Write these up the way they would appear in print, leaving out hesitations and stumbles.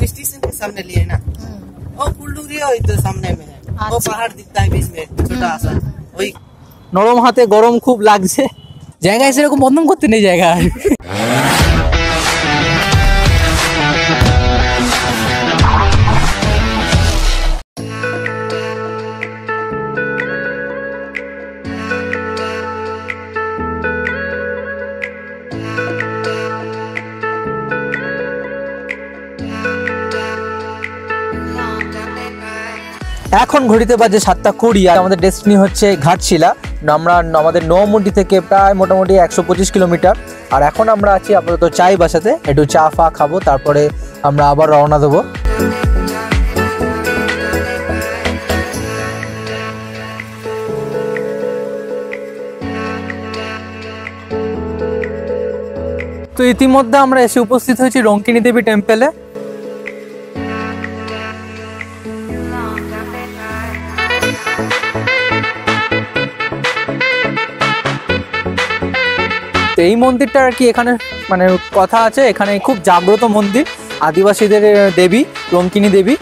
Station के सामने लिए ना, वो कुल्लू तो सामने में है, वो पहाड़ दिखता है बीच में छोटा सा, वही। নরম হাতে গরম খুব লাগছে, জায়গায় সেরকম বন্ধন করতে নেই জায়গা। এখন ঘড়িতে বাজে 7:20 আর আমাদের ডেস্টিনি হচ্ছে ঘাটশিলা। আমরা আমাদের নৌমন্ডি থেকে প্রায় মোটামুটি 125 কিলোমিটার। আর এখন আমরা আছি আপাতত চাই বাসাতে, একটু চা ফা খাবো, তারপরে আমরা আবার রওনা দেবো। তো ইতিমধ্যে আমরা এসে উপস্থিত হয়েছি রঙ্কিনী দেবী টেম্পলে। এই মন্দিরটা আর কি এখানে মানে কথা আছে, এখানে খুব জাগ্রত মন্দির, আদিবাসীদের দেবী রঙ্কিনী দেবী।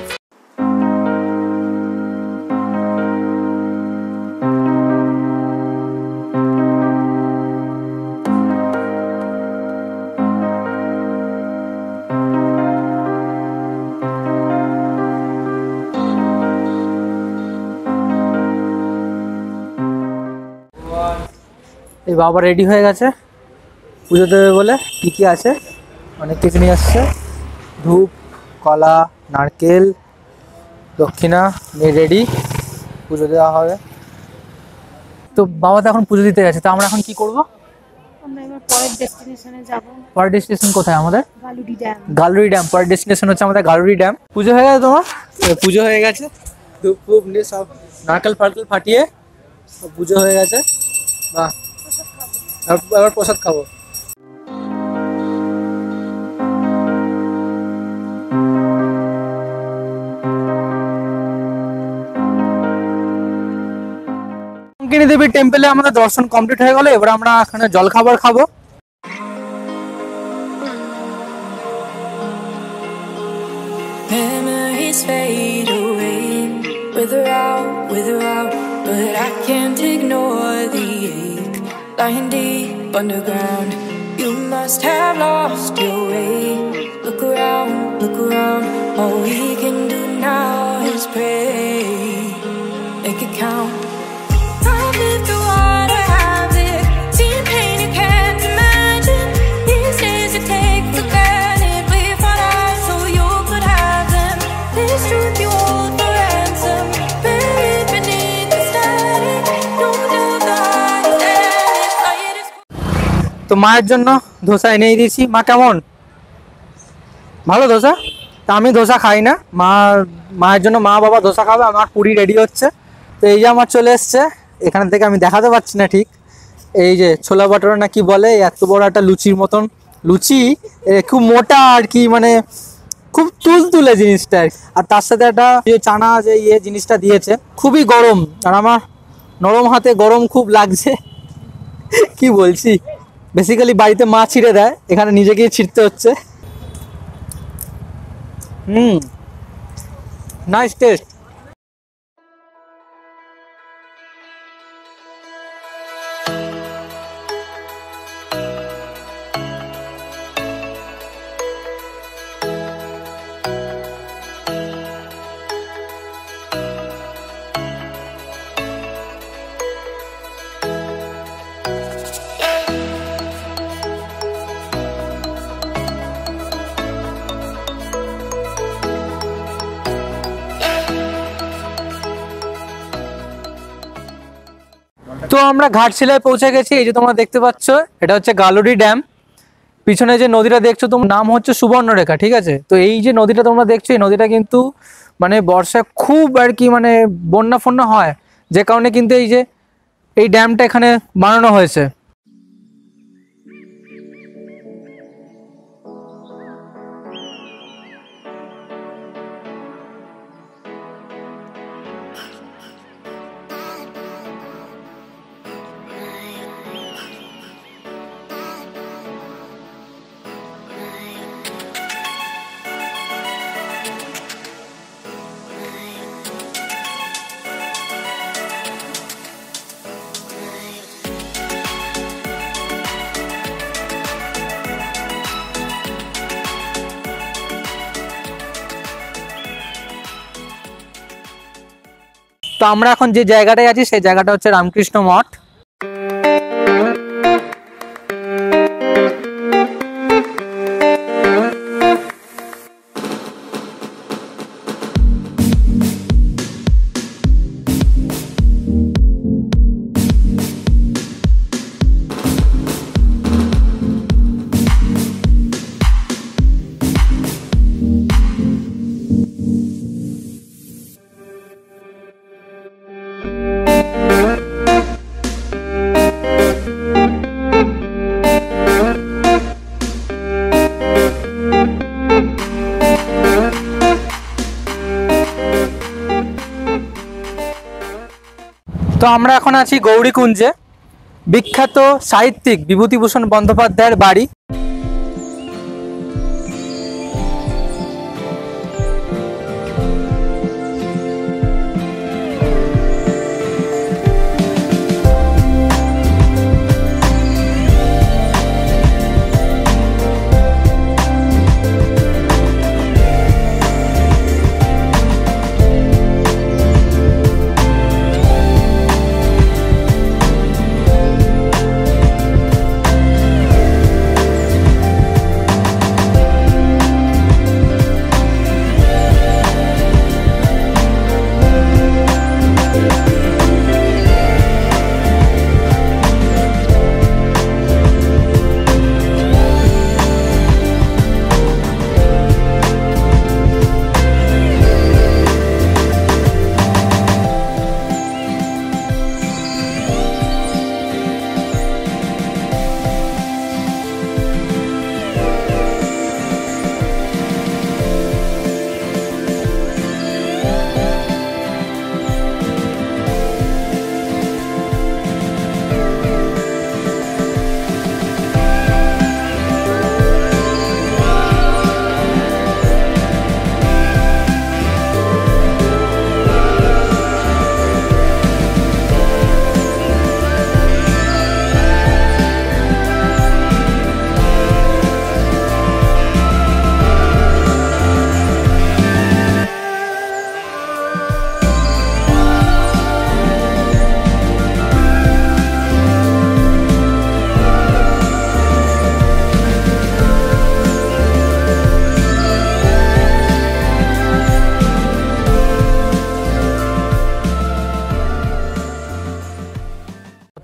এই বাবা রেডি হয়ে গেছে পুজো দেবে বলে। কী কী আছে অনেক কিছু নিয়ে আসছে, ধূপ, কলা, নারকেল, দক্ষিণা নিয়ে রেডি, পুজো দেওয়া হবে। তো বাবা তো এখন পুজো দিতে গেছে, তো আমরা এখন কি করব? আমরা এবার পরের ডেস্টিনেশনে যাব। পরের ডেস্টিনেশন কোথায় আমাদের? গালুরি ড্যাম। গালুরি ড্যাম পরের ডেস্টিনেশন হচ্ছে আমাদের গালুরি ড্যাম। পুজো হয়ে গেছে তোমার? পুজো হয়ে গেছে, ধূপ ফুপ নিয়ে সব নারকেল ফারকেল ফাটিয়ে সব পুজো হয়ে গেছে। বাহ, এবার প্রসাদ খাবো। রঙ্কিনী দেবীর টেম্পলে আমাদের দর্শন কমপ্লিট হয়ে গেল। এবার আমরা এখানে জলখাবার খাবো। Memories fade away, wither out, but I can't ignore the ache, lying deep underground. You must have lost your way. Look around, all we can do now is pray, make it count. I've lived through what I have lived, seen pain you can't imagine. These days you take for granted, we fought hard so you could have them. This truth you hold for ransom, buried beneath the static. No doubt the heart is endless, light is. তো মায়ের জন্য ধোসা এনে দিয়েছি। মা কেমন? ভালো ধোসা? তা আমি ধোসা খাই না, মায়ের জন্য মা বাবা ধোসা খাবে। আমার পুরি রেডি হচ্ছে। তো এই যে আমার চলে এসছে, এখান থেকে আমি দেখাতে পারছি না ঠিক, এই যে ছোলা বাটোরা না কি বলে, এত বড় একটা লুচির মতন লুচি, খুব মোটা আর কি, মানে খুব তুলতুলে জিনিসটা। আর তার সাথে একটা চানা যে জিনিসটা দিয়েছে, খুবই গরম, আর আমার নরম হাতে গরম খুব লাগছে। কি বলছি, বেসিক্যালি বাড়িতে মা ছিঁড়ে দেয়, এখানে নিজেকেই ছিঁড়তে হচ্ছে। Nice test. তো আমরা ঘাটশিলায় পৌঁছে গেছি। এই যে তোমরা দেখতে পাচ্ছ, এটা হচ্ছে গালুরি ড্যাম। পিছনে যে নদীটা দেখছো তোমার নাম হচ্ছে সুবর্ণরেখা, ঠিক আছে? তো এই যে নদীটা তোমরা দেখছো, এই নদীটা কিন্তু মানে বর্ষায় খুব আর কি মানে বন্যা ফন্যা হয়, যে কারণে কিন্তু এই ড্যামটা এখানে বানানো হয়েছে। তো আমরা এখন যে জায়গাটায় আছি সেই জায়গাটা হচ্ছে রামকৃষ্ণ মঠ। তো আমরা এখন আছি গৌরীকুঞ্জে, বিখ্যাত সাহিত্যিক বিভূতিভূষণ বন্দ্যোপাধ্যায়ের বাড়ি।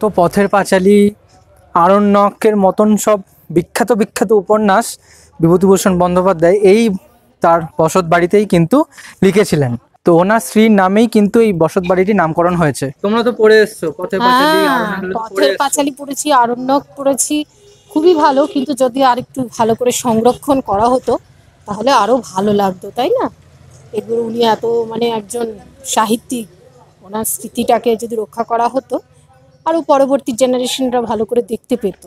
তো পথের পাঁচালী, আরণ্যকের মতন সব বিখ্যাত বিখ্যাত উপন্যাস বিভূতিভূষণ বন্দ্যোপাধ্যায় এই তার বসত বাড়িতেই কিন্তু লিখেছিলেন। তো ওনার স্ত্রীর নামেই কিন্তু এই বসত বাড়িটির নামকরণ হয়েছে। তোমরা তো পড়ে এসছো পথের পাঁচালী, পথের পাঁচালী পড়েছি, আরণ্যক পড়েছি, খুবই ভালো। কিন্তু যদি আরেকটু ভালো করে সংরক্ষণ করা হতো তাহলে আরো ভালো লাগতো, তাই না? এগুলো উনি এত মানে একজন সাহিত্যিক, ওনার স্মৃতিটাকে যদি রক্ষা করা হতো আরো পরবর্তী জেনারেশনরা ভালো করে দেখতে পেত।